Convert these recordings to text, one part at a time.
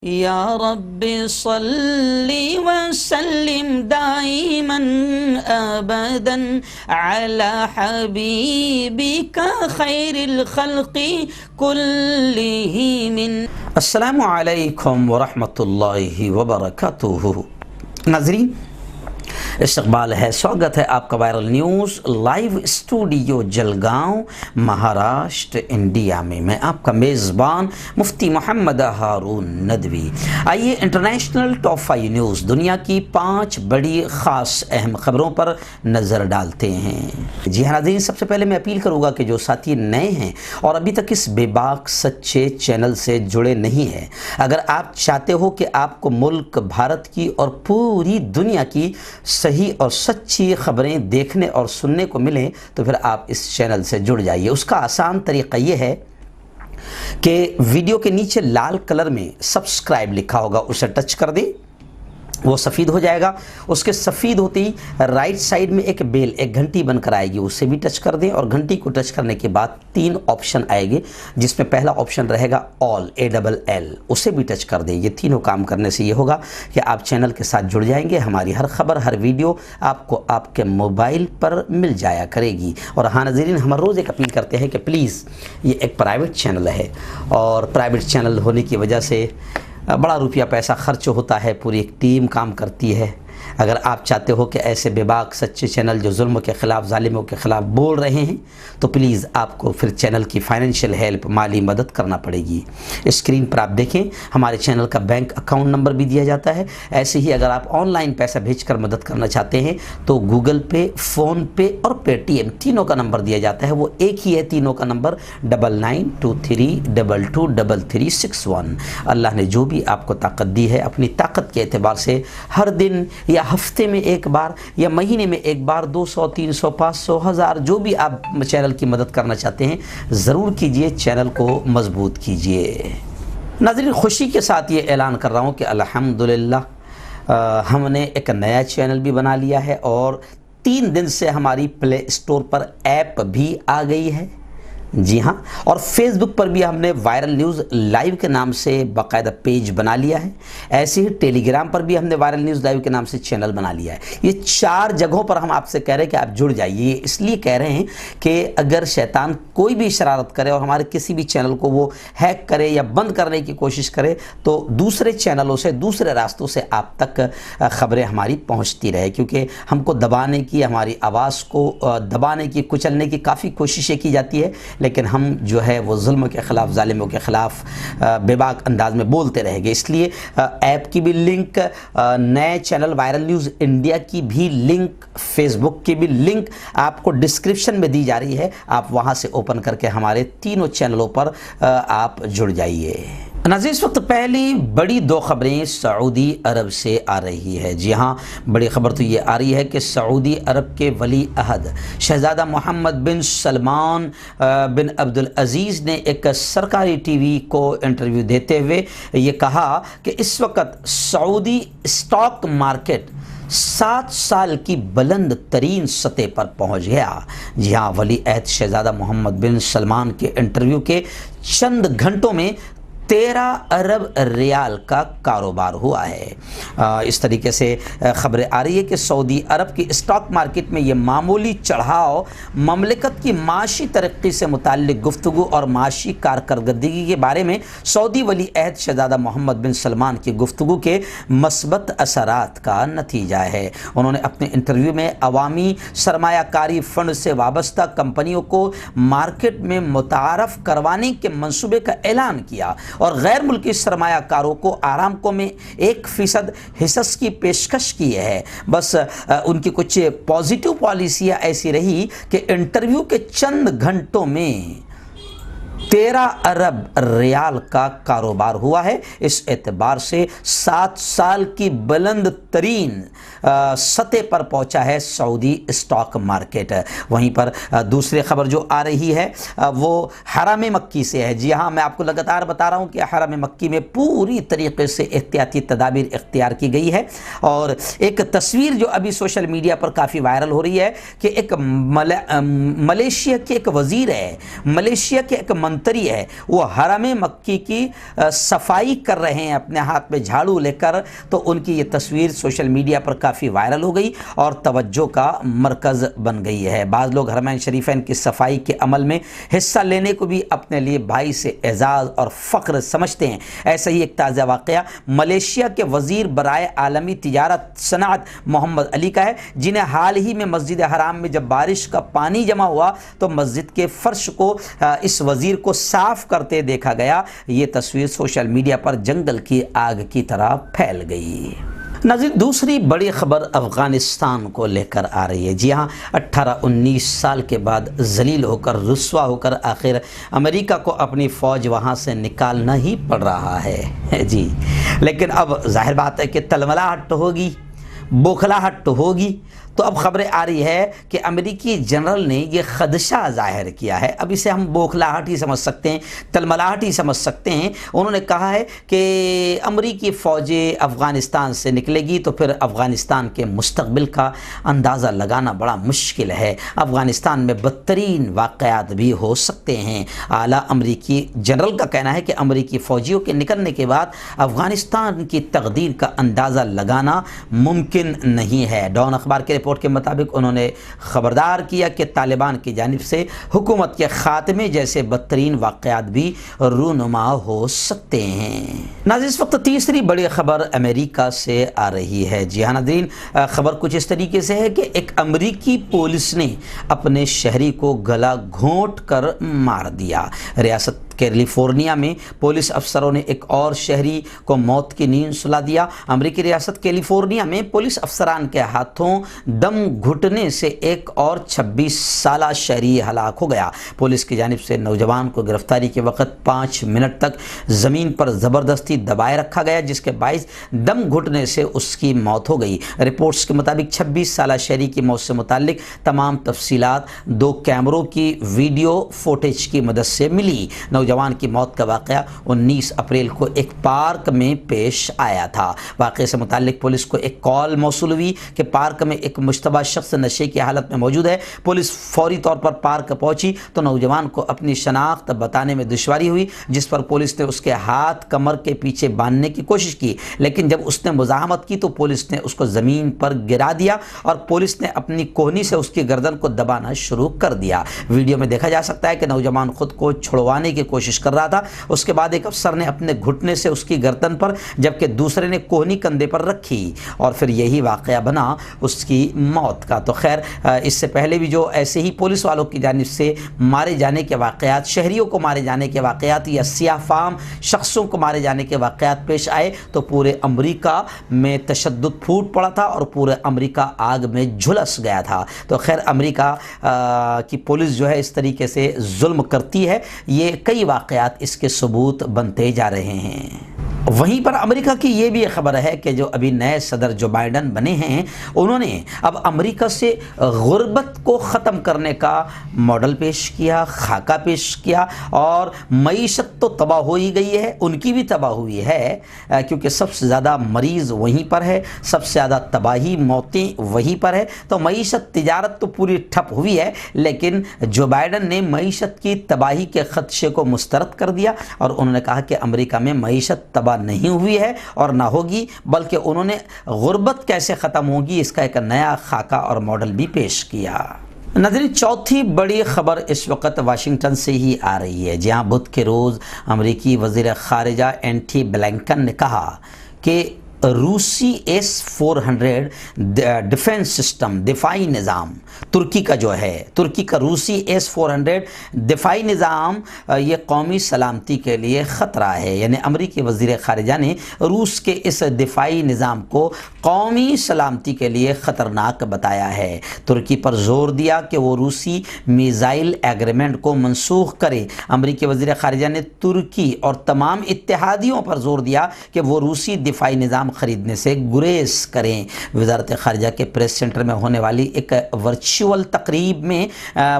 یا رب صلی وسلم دائما ابدا علی حبیبک خیر الخلق کلہم۔ السلام علیکم ورحمۃ اللہ وبرکاتہ۔ ناظرین، استقبال ہے، سواگت ہے آپ کا viral news live studio Jalgaon Maharashtra India میں آپ کا میزبان مفتی محمد ہارون ندوی۔ آئیے انٹرنیشنل ٹاپ 5 نیوز دنیا کی 5 بڑی خاص اہم خبروں پر نظر ڈالتے ہیں۔ جی ہاں ناظرین، سب سے پہلے میں اپیل کروں گا کہ جو ساتھی نئے ہیں اور ابھی تک اس بے باک سچے چینل سے جڑے نہیں ہیں، اگر آپ چاہتے ہو کہ آپ کو ملک بھارت کی اور پوری دنیا کی صحیح اور سچی خبریں دیکھنے اور سننے کو ملیں تو پھر آپ اس چینل سے جڑ جائیے۔ اس کا آسان طریقہ یہ ہے کہ ویڈیو کے نیچے لال کلر میں سبسکرائب لکھا ہوگا، اسے ٹچ کر دیں، وہ سفید ہو جائے گا۔ اس کے سفید ہوتے ہی رائٹ سائیڈ میں ایک بیل، ایک گھنٹی بن کر آئے گی، اسے بھی ٹچ کر دیں، اور گھنٹی کو ٹچ کرنے کے بعد 3 آپشن آئے گے، جس میں پہلا آپشن رہے گا آل ALL، اسے بھی ٹچ کر دیں۔ یہ تینوں کام کرنے سے یہ ہوگا کہ آپ چینل کے ساتھ جڑ جائیں گے، ہماری ہر خبر، ہر ویڈیو آپ کو آپ کے موبائل پر مل جایا کرے گی۔ اور ہاں ناظرین، ہم روز ایک اپیل کرتے ہیں کہ پلیز، یہ ایک پرائیویٹ چینل ہے اور پرائیویٹ چینل ہونے کی وجہ سے بڑا روپیہ پیسہ خرچ ہوتا ہے، پوری ایک ٹیم کام کرتی ہے۔ اگر آپ چاہتے ہو کہ ایسے بے باک سچے چینل جو ظلم کے خلاف، ظالموں کے خلاف بول رہے ہیں، تو پلیز آپ کو پھر چینل کی فائنینشیل ہیلپ، مالی مدد کرنا پڑے گی۔ اسکرین پر آپ دیکھیں، ہمارے چینل کا بینک اکاؤنٹ نمبر بھی دیا جاتا ہے۔ ایسے ہی اگر آپ آن لائن پیسہ بھیج کر مدد کرنا چاہتے ہیں تو گوگل پے، فون پے اور پے ٹی ایم تینوں کا نمبر دیا جاتا ہے، وہ ایک ہی ہے تینوں کا نمبر، 9923223361۔ اللہ نے جو بھی آپ کو طاقت دی ہے، اپنی طاقت کے اعتبار سے ہر دن یا ہفتے میں ایک بار یا مہینے میں ایک بار 200، 300، 500، 1000 جو بھی آپ چینل کی مدد کرنا چاہتے ہیں ضرور کیجئے، چینل کو مضبوط کیجئے۔ ناظرین، خوشی کے ساتھ یہ اعلان کر رہا ہوں کہ الحمدللہ ہم نے ایک نیا چینل بھی بنا لیا ہے اور 3 دن سے ہماری پلے اسٹور پر ایپ بھی آ گئی ہے۔ جی ہاں، اور فیس بک پر بھی ہم نے وائرل نیوز لائیو کے نام سے باقاعدہ پیج بنا لیا ہے۔ ایسے ہی ٹیلی گرام پر بھی ہم نے وائرل نیوز لائیو کے نام سے چینل بنا لیا ہے۔ یہ 4 جگہوں پر ہم آپ سے کہہ رہے ہیں کہ آپ جڑ جائیے۔ یہ اس لیے کہہ رہے ہیں کہ اگر شیطان کوئی بھی شرارت کرے اور ہمارے کسی بھی چینل کو وہ ہیک کرے یا بند کرنے کی کوشش کرے تو دوسرے چینلوں سے، دوسرے راستوں سے آپ تک خبریں ہماری پہنچتی رہے، کیونکہ ہم کو دبانے کی، ہماری آواز کو دبانے کی، کچلنے کی کافی کوششیں کی جاتی ہے، لیکن ہم جو ہے وہ ظلم کے خلاف، ظالموں کے خلاف بے باک انداز میں بولتے رہیں گے۔ اس لیے ایپ کی بھی لنک، نئے چینل وائرل نیوز انڈیا کی بھی لنک، فیس بک کی بھی لنک آپ کو ڈسکرپشن میں دی جا رہی ہے، آپ وہاں سے اوپن کر کے ہمارے تینوں چینلوں پر آپ جڑ جائیے۔ ناظرین، اس وقت پہلی بڑی 2 خبریں سعودی عرب سے آ رہی ہے۔ جی ہاں، بڑی خبر تو یہ آ رہی ہے کہ سعودی عرب کے ولی عہد شہزادہ محمد بن سلمان بن عبدالعزیز نے ایک سرکاری ٹی وی کو انٹرویو دیتے ہوئے یہ کہا کہ اس وقت سعودی اسٹاک مارکیٹ 7 سال کی بلند ترین سطح پر پہنچ گیا۔ جی ہاں، ولی عہد شہزادہ محمد بن سلمان کے انٹرویو کے چند گھنٹوں میں 13 ارب ریال کا کاروبار ہوا ہے۔ اس طریقے سے خبریں آ رہی ہے کہ سعودی عرب کی اسٹاک مارکیٹ میں یہ معمولی چڑھاؤ مملکت کی معاشی ترقی سے متعلق گفتگو اور معاشی کارکردگی کے بارے میں سعودی ولی عہد شہزادہ محمد بن سلمان کی گفتگو کے مثبت اثرات کا نتیجہ ہے۔ انہوں نے اپنے انٹرویو میں عوامی سرمایہ کاری فنڈ سے وابستہ کمپنیوں کو مارکیٹ میں متعارف کروانے کے منصوبے کا اعلان کیا اور غیر ملکی سرمایہ کاروں کو آرامکو میں 1% حصص کی پیشکش کی ہے۔ بس ان کی کچھ پازیٹیو پالیسیاں ایسی رہی کہ انٹرویو کے چند گھنٹوں میں 13 ارب ریال کا کاروبار ہوا ہے۔ اس اعتبار سے 7 سال کی بلند ترین سطح پر پہنچا ہے سعودی اسٹاک مارکیٹ۔ وہیں پر دوسری خبر جو آ رہی ہے وہ حرم مکی سے ہے۔ جی ہاں، میں آپ کو لگاتار بتا رہا ہوں کہ حرم مکی میں پوری طریقے سے احتیاطی تدابیر اختیار کی گئی ہے، اور ایک تصویر جو ابھی سوشل میڈیا پر کافی وائرل ہو رہی ہے کہ ایک ملیشیا کے ایک وزیر ہے، ملیشیا کے ایک منتری منتری ہے وہ حرم مکی کی صفائی کر رہے ہیں اپنے ہاتھ میں جھاڑو لے کر، تو ان کی یہ تصویر سوشل میڈیا پر کافی وائرل ہو گئی اور توجہ کا مرکز بن گئی ہے۔ بعض لوگ حرمین شریفین کی صفائی کے عمل میں حصہ لینے کو بھی اپنے لیے بھائی سے اعزاز اور فخر سمجھتے ہیں۔ ایسا ہی ایک تازہ واقعہ ملیشیا کے وزیر برائے عالمی تجارت صنعت محمد علی کا ہے، جنہیں حال ہی میں مسجد حرام میں جب بارش کا پانی جمع ہوا تو مسجد کے فرش کو اس وزیر کو صاف کرتے دیکھا گیا۔ یہ تصویر سوشل میڈیا پر جنگل کی آگ کی طرح پھیل گئی۔ ناظرین، دوسری بڑی خبر افغانستان کو لے کر آ رہی ہے۔ جی ہاں، 18-19 سال کے بعد ذلیل ہو کر رسوا ہو کر آخر امریکہ کو اپنی فوج وہاں سے نکالنا ہی پڑ رہا ہے جی، لیکن اب ظاہر بات ہے کہ تلملاہٹ ہوگی، بوکھلاہٹ ہوگی۔ تو اب خبریں آ رہی ہے کہ امریکی جنرل نے یہ خدشہ ظاہر کیا ہے، اب اسے ہم بوکھلاہٹ ہی سمجھ سکتے ہیں، تلملاہٹ ہی سمجھ سکتے ہیں۔ انہوں نے کہا ہے کہ امریکی فوجیں افغانستان سے نکلے گی تو پھر افغانستان کے مستقبل کا اندازہ لگانا بڑا مشکل ہے، افغانستان میں بدترین واقعات بھی ہو سکتے ہیں۔ اعلیٰ امریکی جنرل کا کہنا ہے کہ امریکی فوجیوں کے نکلنے کے بعد افغانستان کی تقدیر کا اندازہ لگانا ممکن نہیں ہے۔ ڈان اخبار کے رپورٹ کے مطابق انہوں نے خبردار کیا کہ طالبان کی جانب سے حکومت کے خاتمے جیسے بدترین واقعات بھی رونما ہو سکتے ہیں۔ ناظرین، اس وقت تیسری بڑی خبر امریکہ سے آ رہی ہے۔ جی ہاں ناظرین، خبر کچھ اس طریقے سے ہے کہ ایک امریکی پولیس نے اپنے شہری کو گلا گھونٹ کر مار دیا۔ ریاست کیلیفورنیا میں پولیس افسروں نے ایک اور شہری کو موت کی نیند سلا دیا۔ امریکی ریاست کیلیفورنیا میں پولیس افسران کے ہاتھوں دم گھٹنے سے ایک اور 26 سالہ شہری ہلاک ہو گیا۔ پولیس کی جانب سے نوجوان کو گرفتاری کے وقت 5 منٹ تک زمین پر زبردستی دبائے رکھا گیا، جس کے باعث دم گھٹنے سے اس کی موت ہو گئی۔ رپورٹس کے مطابق 26 سالہ شہری کی موت سے متعلق تمام تفصیلات 2 کیمروں کی ویڈیو فوٹیج کی مدد سے ملی۔ نوجوان کی موت کا واقعہ 19 اپریل کو ایک پارک میں پیش آیا تھا۔ واقعے سے متعلق پولیس کو ایک کال موصول ہوئی کہ پارک میں ایک مشتبہ شخص نشے کی حالت میں موجود ہے۔ پولیس فوری طور پر پارک پہنچی تو نوجوان کو اپنی شناخت بتانے میں دشواری ہوئی، جس پر پولیس نے اس کے ہاتھ کمر کے پیچھے باندھنے کی کوشش کی، لیکن جب اس نے مزاحمت کی تو پولیس نے اس کو زمین پر گرا دیا اور پولیس نے اپنی کوہنی سے اس کی گردن کو دبانا شروع کر دیا۔ ویڈیو میں دیکھا جا سکتا ہے کہ نوجوان خود کو چھڑوانے کی کوشش کر رہا تھا۔ اس کے بعد ایک افسر نے اپنے گھٹنے سے اس کی گردن پر جبکہ دوسرے نے کوہنی کندھے پر رکھی اور پھر یہی واقعہ بنا اس کی موت کا۔ تو خیر، اس سے پہلے بھی جو ایسے ہی پولیس والوں کی جانب سے مارے جانے کے واقعات، شہریوں کو مارے جانے کے واقعات یا سیاہ فام شخصوں کو مارے جانے کے واقعات پیش آئے تو پورے امریکہ میں تشدد پھوٹ پڑا تھا اور پورے امریکہ آگ میں جھلس گیا تھا۔ تو خیر، امریکہ کی پولیس جو ہے اس طریقے سے ظلم کرتی ہے، یہ کئی واقعات اس کے ثبوت بنتے جا رہے ہیں۔ وہیں پر امریکہ کی یہ بھی خبر ہے کہ جو ابھی نئے صدر جو بائیڈن بنے ہیں، انہوں نے اب امریکہ سے غربت کو ختم کرنے کا ماڈل پیش کیا، خاکہ پیش کیا، اور معیشت تو تباہ ہو ہی گئی ہے، ان کی بھی تباہ ہوئی ہے، کیونکہ سب سے زیادہ مریض وہیں پر ہے، سب سے زیادہ تباہی موتیں وہیں پر ہے، تو معیشت تجارت تو پوری ٹھپ ہوئی ہے، لیکن جو بائیڈن نے معیشت کی تباہی کے خدشے کو مسترد کر دیا اور انہوں نے کہا کہ امریکہ میں معیشت تباہ نہیں ہوئی ہے اور نہ ہوگی، بلکہ انہوں نے غربت کیسے ختم ہوگی اس کا ایک نیا خاکہ اور ماڈل بھی پیش کیا۔ ناظرین، چوتھی بڑی خبر اس وقت واشنگٹن سے ہی آ رہی ہے، جہاں بدھ کے روز امریکی وزیر خارجہ اینٹی بلنکن نے کہا کہ روسی S-400 ڈیفنس سسٹم، دفاعی نظام ترکی کا جو ہے، ترکی کا روسی S-400 دفاعی نظام یہ قومی سلامتی کے لیے خطرہ ہے۔ یعنی امریکی وزیر خارجہ نے روس کے اس دفاعی نظام کو قومی سلامتی کے لیے خطرناک بتایا ہے۔ ترکی پر زور دیا کہ وہ روسی میزائل ایگریمنٹ کو منسوخ کرے۔ امریکی وزیر خارجہ نے ترکی اور تمام اتحادیوں پر زور دیا کہ وہ روسی دفاعی نظام اسلحہ خریدنے سے گریز کریں۔ وزارت خارجہ کے پریس سینٹر میں ہونے والی ایک ورچوئل تقریب میں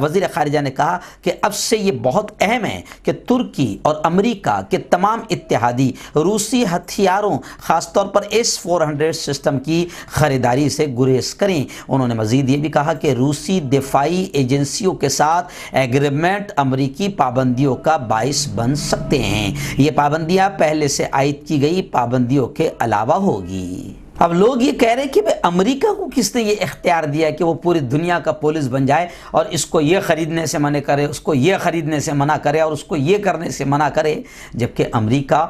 وزیر خارجہ نے کہا کہ اب سے یہ بہت اہم ہے کہ ترکی اور امریکہ کے تمام اتحادی روسی ہتھیاروں خاص طور پر S-400 سسٹم کی خریداری سے گریز کریں۔ انہوں نے مزید یہ بھی کہا کہ روسی دفاعی ایجنسیوں کے ساتھ ایگریمنٹ امریکی پابندیوں کا باعث بن سکتے ہیں۔ یہ پابندیاں پہلے سے عائد کی گئی پابندیوں کے علاوہ ہوگی۔ اب لوگ یہ کہہ رہے ہیں کہ امریکہ کو کس نے یہ اختیار دیا کہ وہ پوری دنیا کا پولیس بن جائے اور اس کو یہ خریدنے سے منع کرے، اس کو یہ خریدنے سے منع کرے اور اس کو یہ کرنے سے منع کرے، جبکہ امریکہ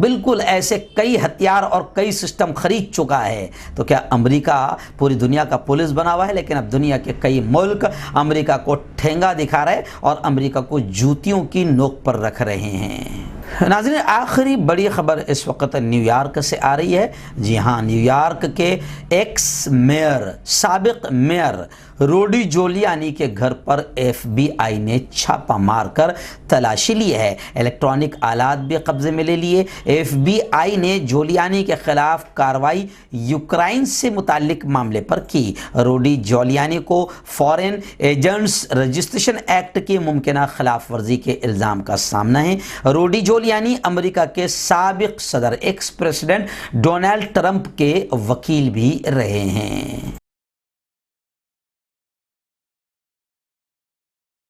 بالکل ایسے کئی ہتھیار اور کئی سسٹم خرید چکا ہے۔ تو کیا امریکہ پوری دنیا کا پولیس بنا ہوا ہے؟ لیکن اب دنیا کے کئی ملک امریکہ کو ٹھینگا دکھا رہے اور امریکہ کو جوتیوں کی نوک پر رکھ رہے ہیں۔ ناظرین، آخری بڑی خبر اس وقت نیو یارک سے آ رہی ہے۔ جی ہاں، نیو یارک کے ایکس میئر، سابق میئر روڈی جولیانی کے گھر پر FBI نے چھاپا مار کر تلاشی لی ہے۔ الیکٹرانک آلات بھی قبضے میں لے لیے۔ FBI نے جولیانی کے خلاف کارروائی یوکرائن سے متعلق معاملے پر کی۔ روڈی جولیانی کو فارن ایجنٹس رجسٹریشن ایکٹ کی ممکنہ خلاف ورزی کے الزام کا سامنا ہے۔ روڈی جولیانی امریکہ کے سابق صدر ایکس پریزیڈنٹ ڈونلڈ ٹرمپ کے وکیل بھی رہے ہیں۔